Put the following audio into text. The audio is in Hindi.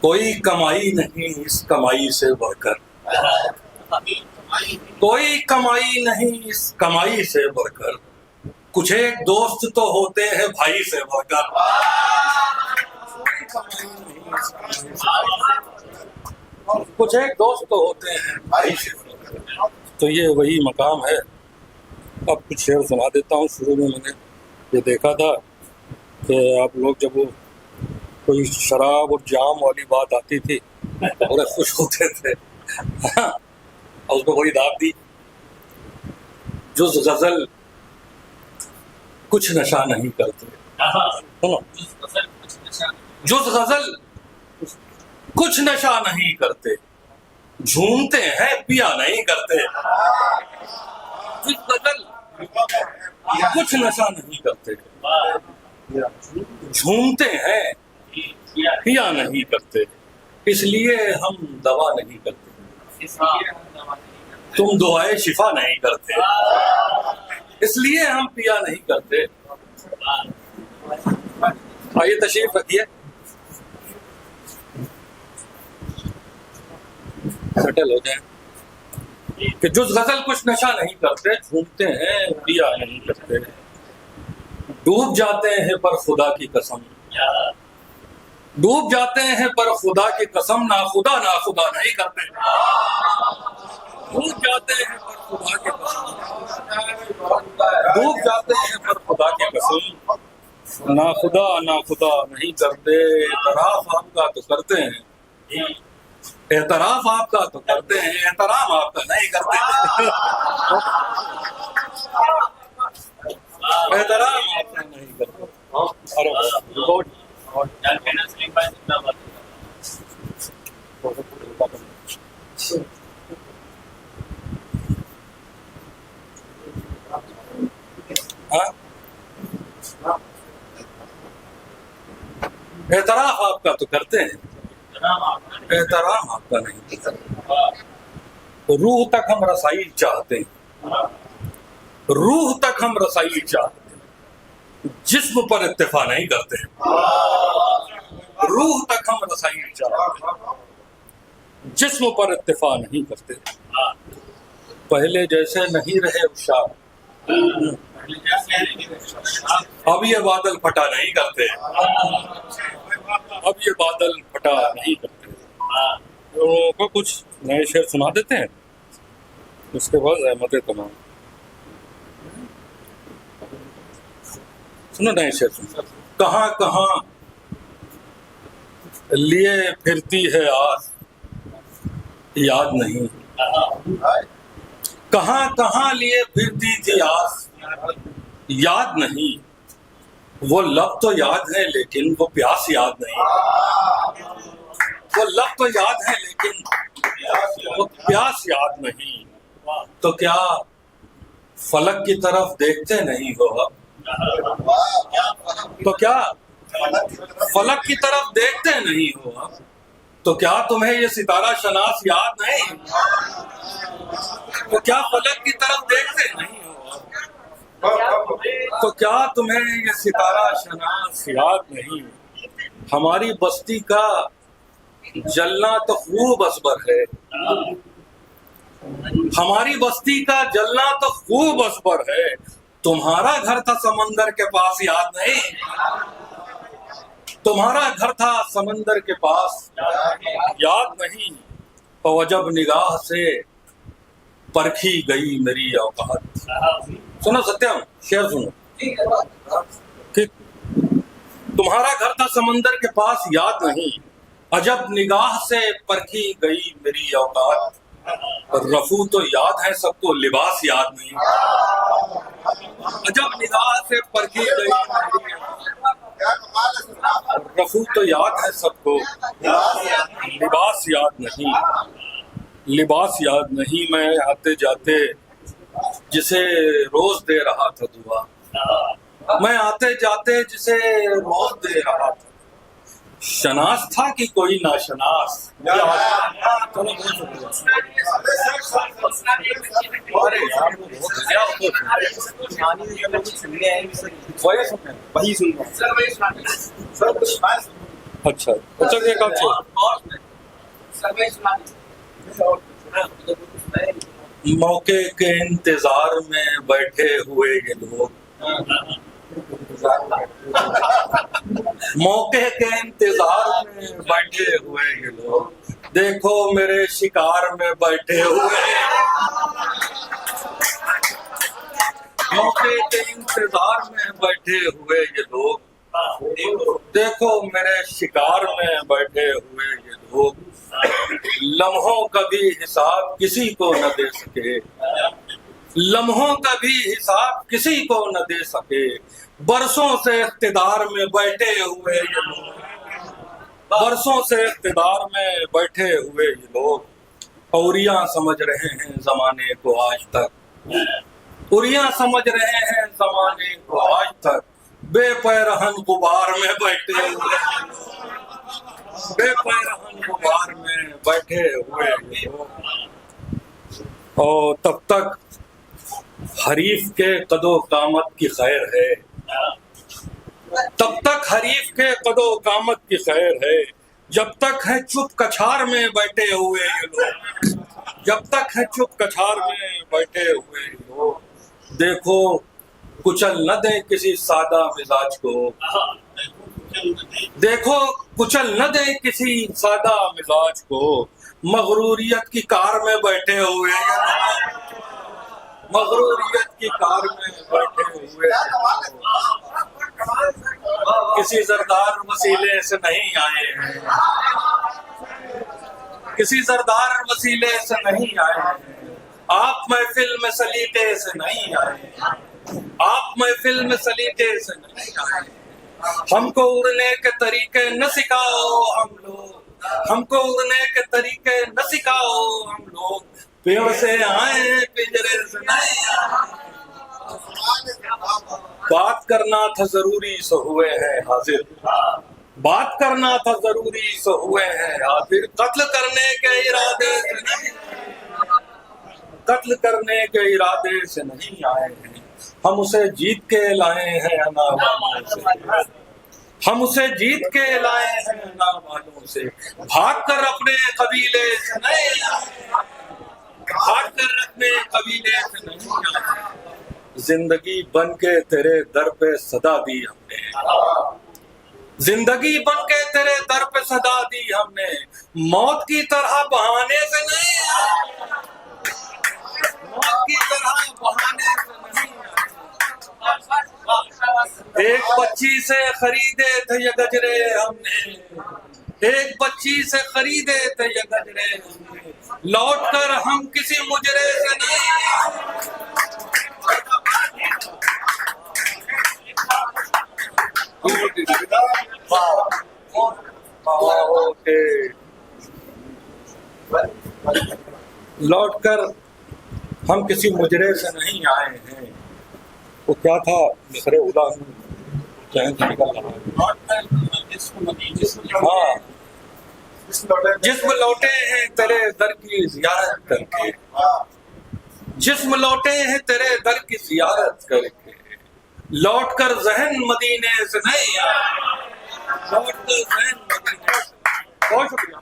कोई कमाई नहीं इस कमाई से बढ़कर, कोई कमाई नहीं इस कमाई से बढ़कर, कुछ एक दोस्त तो होते हैं भाई से बढ़कर। कुछ एक दोस्त तो होते हैं भाई से बढ़कर। तो ये वही मकाम है। अब कुछ शेर सुना देता हूँ। शुरू में मैंने ये देखा था कि आप लोग जब वो कोई शराब और जाम वाली बात आती थी तो बड़े खुश होते थे और उसको बड़ी दाद दी। जुज़ गजल कुछ नशा नहीं करते, सुनो, जुज़ गजल कुछ नशा नहीं करते, झूमते हैं पिया नहीं करते। जुज़ गजल कुछ नशा नहीं करते, झूमते हैं पिया नहीं करते, इसलिए हम दवा नहीं करते। तुम दुआए शिफा नहीं करते, इसलिए हम पिया नहीं करते। आइए तशरीफ रखिए, सेटल हो जाए। कि जुज़ गजल कुछ नशा नहीं करते, झूमते हैं पिया नहीं करते, डूब जाते हैं पर खुदा की कसम, डूब जाते हैं पर खुदा की कसम, ना खुदा नहीं करते। डूब जाते हैं पर खुदा की कसम, डूब जाते हैं पर खुदा की कसम, ना खुदा नहीं करते। एतराफ आपका तो करते हैं, एतराफ आपका तो करते हैं, एहतराम आपका नहीं करते। एहतराम आपका नहीं करते। एतराफ आपका तो करते हैं, एहतराम आपका नहीं करते। रूह तक हम रसाई चाहते हैं, रूह तक हम रसाई चाहते हैं, जिस्म पर इत्तेफा नहीं करते। रूह तक हम रसाई चाहते हैं, जिस्म पर इत्तेफा नहीं करते। पहले जैसे नहीं रहे उशार, अब ये बादल फटा नहीं करते, अब ये बादल फटा नहीं करते। तो कुछ नए शेर सुना देते हैं, उसके बाद रहमतें तमाम। सुनो नए शेर सुनो। कहाँ कहाँ लिए फिरती है आस, याद नहीं, कहाँ कहाँ लिए फिरती थी आस, याद नहीं। वो लब तो याद है लेकिन वो प्यास याद नहीं, वो लब तो याद है लेकिन वो प्यास याद नहीं। तो क्या फलक की तरफ देखते नहीं हो अब, तो क्या फलक की तरफ देखते नहीं हो अब, तो क्या तुम्हें ये सितारा शनास याद नहीं, तो क्या फलक की तरफ देखते नहीं हो अब, तो क्या तुम्हें ये सितारा शनास याद नहीं। हमारी बस्ती का जलना तो खूब असबर है, हमारी बस्ती का जलना तो खूब असबर है, तुम्हारा घर था समंदर के पास याद नहीं, तुम्हारा घर था समंदर के पास याद नहीं। तो जब निगाह से परखी गई मेरी औकात। सुनो सत्यम, शेर सुनो। कि तुम्हारा घर था समंदर के पास याद नहीं, अजब निगाह से परखी गई मेरी औकात। रफू तो याद है सबको, लिबास याद नहीं, अजब निगाह से परखी गई मेरी औकात। रफू तो याद है सबको, लिबास याद नहीं, लिबास याद नहीं। मैं आते जाते जिसे रोज दे रहा था दुआ, मैं आते जाते जिसे रोज दे रहा था, शनास था कि कोई नाशनास। अच्छा अच्छा, ये कब से? मौके के इंतजार में बैठे हुए ये लोग, मौके के इंतजार में बैठे हुए ये लोग, देखो मेरे शिकार में बैठे हुए। मौके के इंतजार में बैठे हुए ये लोग, देखो मेरे शिकार में बैठे हुए ये लोग, लम्हों का भी हिसाब किसी को न दे सके, लम्हों का भी हिसाब किसी को न दे सके, बरसों से इख्तिदार में बैठे हुए ये लोग, बरसों से इख्तिदार में बैठे हुए ये लोग, औरियां समझ रहे हैं जमाने को आज तक, औरियां समझ रहे हैं जमाने को आज तक, बेपैरहन गुबार में बैठे हुए, बेपैरहन गुबार में बैठे हुए ये लोग। और तब तक हरीफ के कदो कामत की खैर है, तब तक हरीफ के कदो कामत की खैर है, जब तक है चुप कछार में बैठे हुए ये लोग, जब तक है चुप कछार में बैठे हुए ये लोग, देखो कुचल न दे किसी सादा मिजाज को, देखो कुचल न दे किसी सादा मिजाज को, मगरूरियत की कार में बैठे हुए, मगरूरियत की कार में बैठे हुए, किसी जरदार वसीले से नहीं आए हैं, किसी जरदार वसीले से नहीं आए हैं, आप महफिल में सलीके से नहीं आए, आप महफिल में सलीके से नहीं आए, हमको उड़ने के तरीके न सिखाओ हम लोग, हमको उड़ने के तरीके न सिखाओ हम लोग, पेड़ से आए पिंजरे से नहीं आए, बात करना था जरूरी सो हुए हैं हाजिर, बात करना था जरूरी सो हुए हैं हाजिर, कत्ल करने के इरादे से नहीं, कत्ल करने के इरादे से नहीं आए हैं, हम उसे जीत के लाए हैं अना वालों से, हम उसे जीत के लाए हैं अना वालों से, भाग कर अपने कबीले से नहीं आए, भाग कर अपने कबीले से नहीं आए, जिंदगी बन के तेरे दर पे सदा दी हमने, जिंदगी बन के तेरे दर पे सदा दी हमने, मौत की तरह बहाने से नहीं आए, मौत की तरह बहाने से नहीं आए, एक बच्ची से खरीदे थे ये गजरे हमने, एक बच्ची से खरीदे थे ये गजरे हमने, लौट कर हम किसी मुजरे से नहीं आए, लौट कर हम किसी मुजरे से नहीं आए हैं। वो क्या था मिसरे उला हाँ, जिस्म लौटे हैं तेरे दर की जियारत करके, जिस्म लौटे हैं तेरे दर की जियारत करके, लौट कर जहन मदीने से नहीं आए, लौट कर जहन मदीने से। बहुत शुक्रिया।